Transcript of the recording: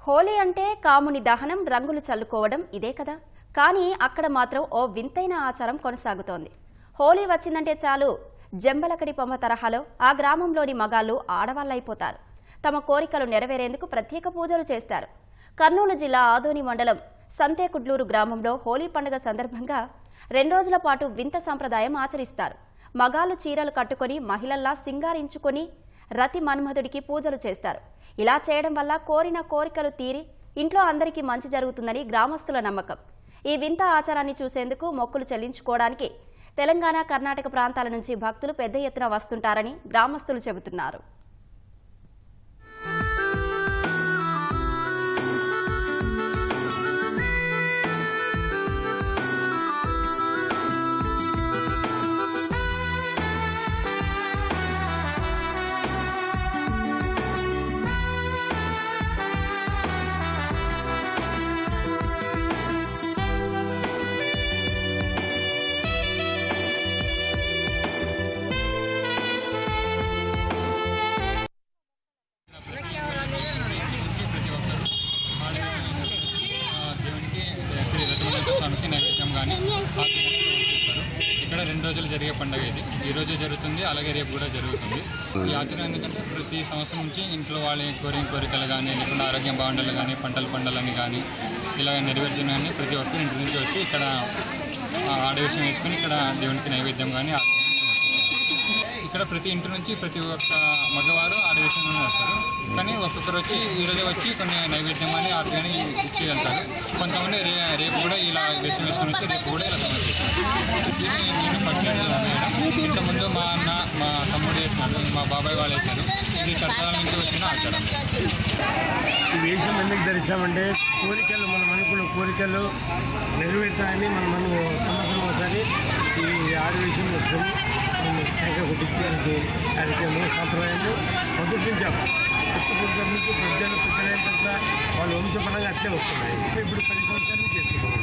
హోలీ అంటే కాముని దహనం, రంగులు చల్లుకోవడం ఇదే కదా. కానీ అక్కడ మాత్రం ఓ వింతైన ఆచారం కొనసాగుతోంది. హోలీ వచ్చిందంటే చాలు జంబలకడి పొమ్మ తరహాలో ఆ గ్రామంలోని మగాళ్లు ఆడవాళ్లైపోతారు. తమ కోరికలు నెరవేరేందుకు ప్రత్యేక పూజలు చేస్తారు. కర్నూలు జిల్లా ఆదోని మండలం సంతేకుడ్లూరు గ్రామంలో హోలీ పండుగ సందర్భంగా 2 రోజుల పాటు వింత సంప్రదాయం ఆచరిస్తారు. మగాళ్లు చీరలు కట్టుకొని మహిళల్లా సింగారించుకొని రతి మన్మధుడికి పూజలు చేస్తారు. ఇలా చేయడం వల్ల కోరిన కోరికలు తీరి ఇంట్లో అందరికీ మంచి జరుగుతుందని గ్రామస్తుల నమ్మకం. ఈ వింత ఆచారాన్ని చూసేందుకు మొక్కులు చెల్లించుకోవడానికి తెలంగాణ, కర్ణాటక ప్రాంతాల నుంచి భక్తులు పెద్ద ఎత్తున వస్తుంటారని గ్రామస్తులు చెబుతున్నారు. స్వామికి నైవేద్యం కానీ ఇక్కడ 2 రోజులు జరిగే పండుగ ఇది. ఈ రోజు జరుగుతుంది, అలాగే రేపు కూడా జరుగుతుంది. ఈ ఆచారం ఎందుకంటే ప్రతి సంవత్సరం నుంచి ఇంట్లో వాళ్ళ కోరికలు కానీ, లేకుండా ఆరోగ్యం బాగుండాలి కానీ, పంటలని కానీ ఇలా నెరవేర్చని ప్రతి ఒక్కరు ఇంటి నుంచి వచ్చి ఇక్కడ ఆడవేషం వేసుకొని ఇక్కడ దేవునికి నైవేద్యం కానీ ఇక్కడ ప్రతి ఇంటి నుంచి ప్రతి ఒక్క మగవారు ఆడవేషం వేస్తారు. కానీ ఒక్కొక్కరు వచ్చి ఈరోజు వచ్చి కొన్ని నైవేద్యం కానీ ఆట కానీ ఇచ్చి వెళ్తారు. కొంతమంది రేపు కూడా ఇలా వేషం వేసుకొని వచ్చి రేపు కూడా ఇలా సమర్పిస్తారు. నేను ఫస్ట్ వేయడం ఇంతకుముందు మా అన్న, మా తమ్ముడు వేసినాడు, మా బాబాయ్ వాళ్ళు వేశారు. ఇది తరతరాల నుంచి వచ్చిన ఆచారం. ఈ వేషం ఎందుకు ధరిస్తామంటే కోరికలు, మనం అనుకున్న కోరికలు నెరవేరుతాయని మనం సంవత్సరం ఒకసారి ఈ ఆడవేషం వస్తుంది. తెగ కొట్టించే కార్యక్రమం సంప్రదాయాలు మొదటించాము. పుస్తకం నుంచి ప్రజలు పుట్టలేని తర్వాత వాళ్ళ వంశపరంగా అట్లే వస్తున్నాయి. ఇప్పుడు 10 సంవత్సరాలు చేస్తున్నాము.